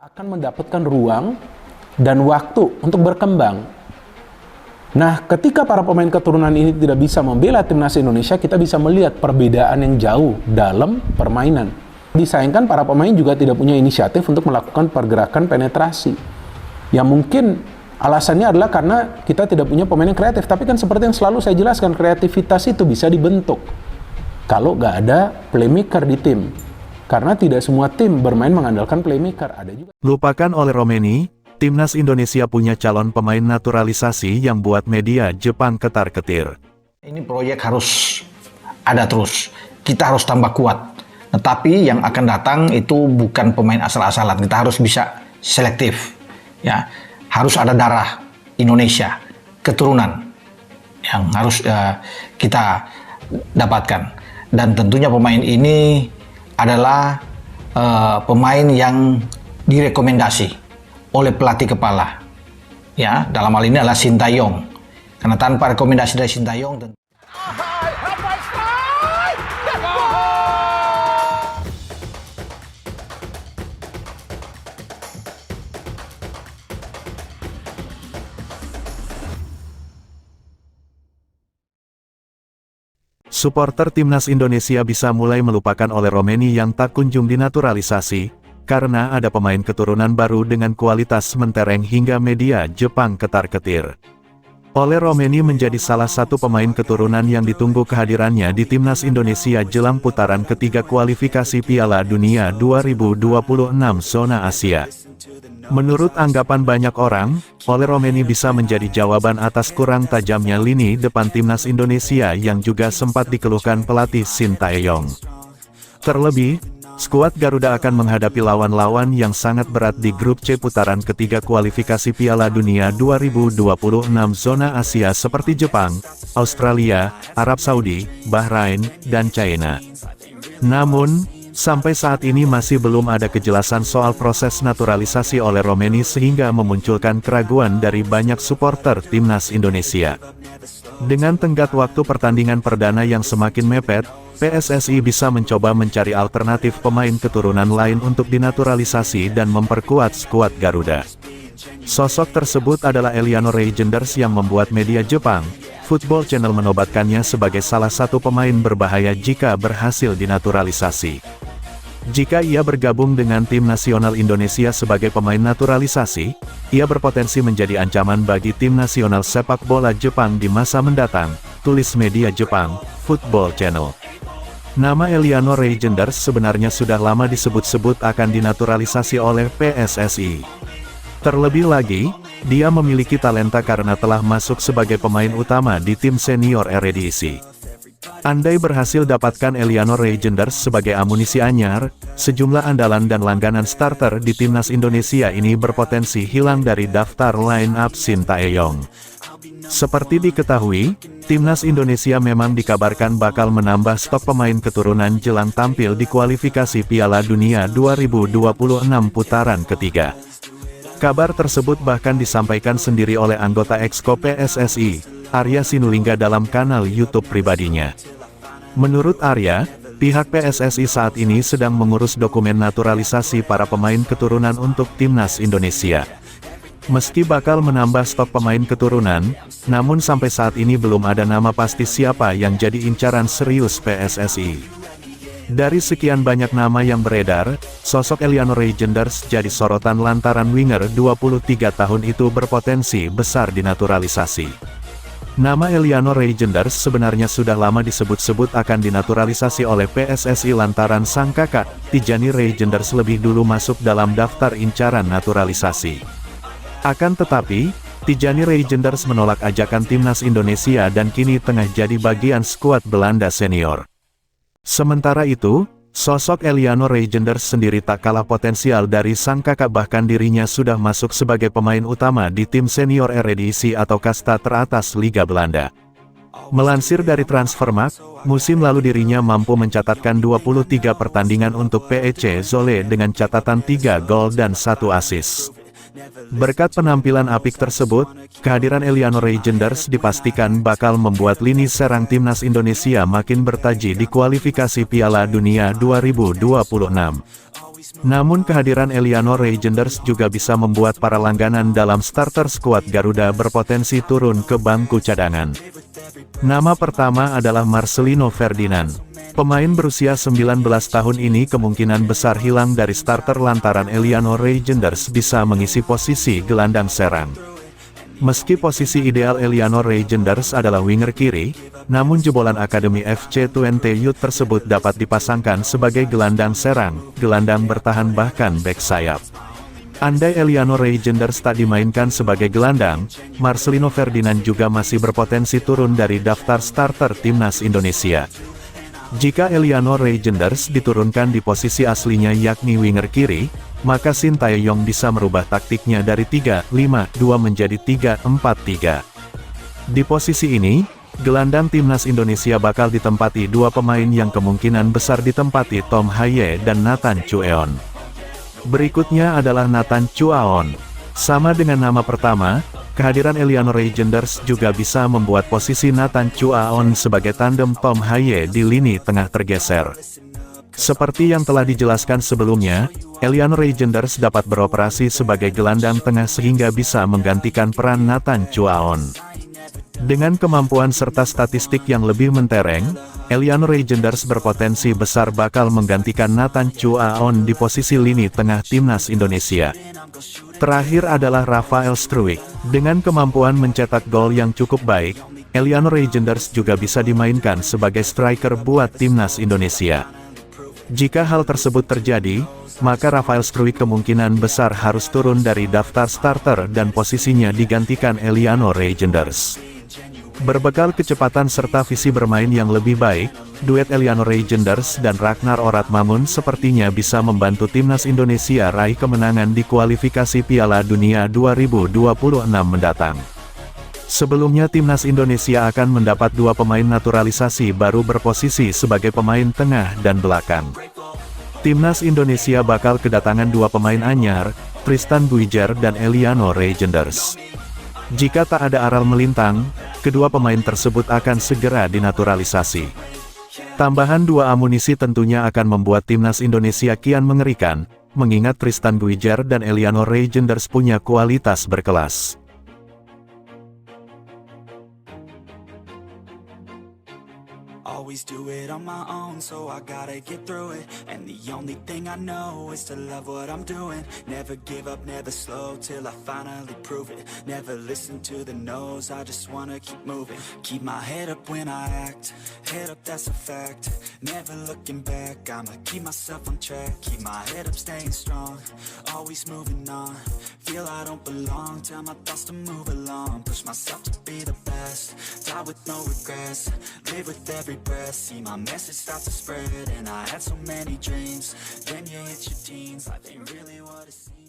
akan mendapatkan ruang dan waktu untuk berkembang. Nah, ketika para pemain keturunan ini tidak bisa membela timnas Indonesia, kita bisa melihat perbedaan yang jauh dalam permainan. Disayangkan para pemain juga tidak punya inisiatif untuk melakukan pergerakan penetrasi. Yang mungkin alasannya adalah karena kita tidak punya pemain yang kreatif. Tapi kan seperti yang selalu saya jelaskan, kreativitas itu bisa dibentuk kalau nggak ada playmaker di tim. Karena tidak semua tim bermain mengandalkan playmaker. Ada juga. Lupakan oleh Romeni, timnas Indonesia punya calon pemain naturalisasi yang buat media Jepang ketar-ketir. Ini proyek harus ada terus. Kita harus tambah kuat. Tetapi yang akan datang itu bukan pemain asal-asalan. Kita harus bisa selektif. Ya, harus ada darah Indonesia, keturunan yang harus kita dapatkan. Dan tentunya pemain ini adalah pemain yang direkomendasi oleh pelatih kepala. Ya, dalam hal ini adalah Sintayong. Karena tanpa rekomendasi dari Sintayong tentu Supporter timnas Indonesia bisa mulai melupakan oleh Romeni yang tak kunjung dinaturalisasi, karena ada pemain keturunan baru dengan kualitas mentereng hingga media Jepang ketar-ketir. Ole Romeni menjadi salah satu pemain keturunan yang ditunggu kehadirannya di timnas Indonesia jelang putaran ketiga kualifikasi Piala Dunia 2026 zona Asia. Menurut anggapan banyak orang, Ole Romeni bisa menjadi jawaban atas kurang tajamnya lini depan timnas Indonesia yang juga sempat dikeluhkan pelatih Sintayong. Terlebih, skuad Garuda akan menghadapi lawan-lawan yang sangat berat di grup C putaran ketiga kualifikasi Piala Dunia 2026 zona Asia seperti Jepang, Australia, Arab Saudi, Bahrain, dan China. Namun, sampai saat ini masih belum ada kejelasan soal proses naturalisasi oleh Romeni sehingga memunculkan keraguan dari banyak supporter timnas Indonesia. Dengan tenggat waktu pertandingan perdana yang semakin mepet, PSSI bisa mencoba mencari alternatif pemain keturunan lain untuk dinaturalisasi dan memperkuat skuad Garuda. Sosok tersebut adalah Eliano Reijenders yang membuat media Jepang, Football Channel menobatkannya sebagai salah satu pemain berbahaya jika berhasil dinaturalisasi. Jika ia bergabung dengan tim nasional Indonesia sebagai pemain naturalisasi, ia berpotensi menjadi ancaman bagi tim nasional sepak bola Jepang di masa mendatang, tulis media Jepang, Football Channel. Nama Eliano Reijenders sebenarnya sudah lama disebut-sebut akan dinaturalisasi oleh PSSI. Terlebih lagi, dia memiliki talenta karena telah masuk sebagai pemain utama di tim senior Eredivisie. Andai berhasil dapatkan Eliano Reijenders sebagai amunisi anyar, sejumlah andalan dan langganan starter di timnas Indonesia ini berpotensi hilang dari daftar line-up Sintayong. Seperti diketahui, timnas Indonesia memang dikabarkan bakal menambah stok pemain keturunan jelang tampil di kualifikasi Piala Dunia 2026 putaran ketiga. Kabar tersebut bahkan disampaikan sendiri oleh anggota Exco PSSI, Arya Sinulinga dalam kanal YouTube pribadinya. Menurut Arya, pihak PSSI saat ini sedang mengurus dokumen naturalisasi para pemain keturunan untuk timnas Indonesia. Meski bakal menambah stok pemain keturunan, namun sampai saat ini belum ada nama pasti siapa yang jadi incaran serius PSSI. Dari sekian banyak nama yang beredar, sosok Eliano Reijenders jadi sorotan lantaran winger 23 tahun itu berpotensi besar dinaturalisasi. Nama Eliano Reijenders sebenarnya sudah lama disebut-sebut akan dinaturalisasi oleh PSSI lantaran sang kakak, Tijani Reijenders lebih dulu masuk dalam daftar incaran naturalisasi. Akan tetapi, Tijani Reijenders menolak ajakan timnas Indonesia dan kini tengah jadi bagian skuad Belanda senior. Sementara itu, sosok Eliano Reijenders sendiri tak kalah potensial dari sang kakak, bahkan dirinya sudah masuk sebagai pemain utama di tim senior Eredivisie atau kasta teratas Liga Belanda. Melansir dari Transfermarkt, musim lalu dirinya mampu mencatatkan 23 pertandingan untuk PEC Zwolle dengan catatan 3 gol dan 1 assist. Berkat penampilan apik tersebut, kehadiran Eliano Reijenders dipastikan bakal membuat lini serang timnas Indonesia makin bertaji di kualifikasi Piala Dunia 2026. Namun kehadiran Eliano Reijenders juga bisa membuat para langganan dalam starter skuad Garuda berpotensi turun ke bangku cadangan. Nama pertama adalah Marcelino Ferdinand. Pemain berusia 19 tahun ini kemungkinan besar hilang dari starter lantaran Eliano Reijenders bisa mengisi posisi gelandang serang. Meski posisi ideal Eliano Reijenders adalah winger kiri, namun jebolan Akademi FC Twente Youth tersebut dapat dipasangkan sebagai gelandang serang, gelandang bertahan bahkan bek sayap. Andai Eliano Reijenders tak dimainkan sebagai gelandang, Marcelino Ferdinand juga masih berpotensi turun dari daftar starter timnas Indonesia. Jika Eliano Reijenders diturunkan di posisi aslinya yakni winger kiri, maka Sintayong bisa merubah taktiknya dari 3-5-2 menjadi 3-4-3. Di posisi ini, gelandang timnas Indonesia bakal ditempati dua pemain yang kemungkinan besar ditempati Tom Haye dan Nathan Chueon. Berikutnya adalah Nathan Chuaon. Sama dengan nama pertama, kehadiran Eliano Reijenders juga bisa membuat posisi Nathan Chuaon sebagai tandem Tom Haye di lini tengah tergeser. Seperti yang telah dijelaskan sebelumnya, Eliano Reijenders dapat beroperasi sebagai gelandang tengah sehingga bisa menggantikan peran Nathan Chuaon. Dengan kemampuan serta statistik yang lebih mentereng, Eliano Reijenders berpotensi besar bakal menggantikan Nathan Chuaon di posisi lini tengah timnas Indonesia. Terakhir adalah Rafael Struijk. Dengan kemampuan mencetak gol yang cukup baik, Eliano Reijenders juga bisa dimainkan sebagai striker buat timnas Indonesia. Jika hal tersebut terjadi, maka Rafael Struijk kemungkinan besar harus turun dari daftar starter dan posisinya digantikan Eliano Reijenders. Berbekal kecepatan serta visi bermain yang lebih baik, duet Eliano Reijenders dan Ragnar Oratmangun sepertinya bisa membantu timnas Indonesia raih kemenangan di kualifikasi Piala Dunia 2026 mendatang. Sebelumnya timnas Indonesia akan mendapat dua pemain naturalisasi baru berposisi sebagai pemain tengah dan belakang. Timnas Indonesia bakal kedatangan dua pemain anyar, Tristan Guijer dan Eliano Reijenders. Jika tak ada aral melintang, kedua pemain tersebut akan segera dinaturalisasi. Tambahan dua amunisi tentunya akan membuat timnas Indonesia kian mengerikan, mengingat Tristan Guijer dan Eliano Reijenders punya kualitas berkelas. Always do it on my own, so I gotta get through it. And the only thing I know is to love what I'm doing. Never give up, never slow, till I finally prove it. Never listen to the no's, I just wanna keep moving. Keep my head up when I act, head up that's a fact. Never looking back, I'ma keep myself on track. Keep my head up staying strong, always moving on. Feel I don't belong, tell my thoughts to move along. Push myself to be the best, die with no regrets. Live with every breath, see my message start to spread. And I had so many dreams, then you hit your teens, life ain't really what it seems.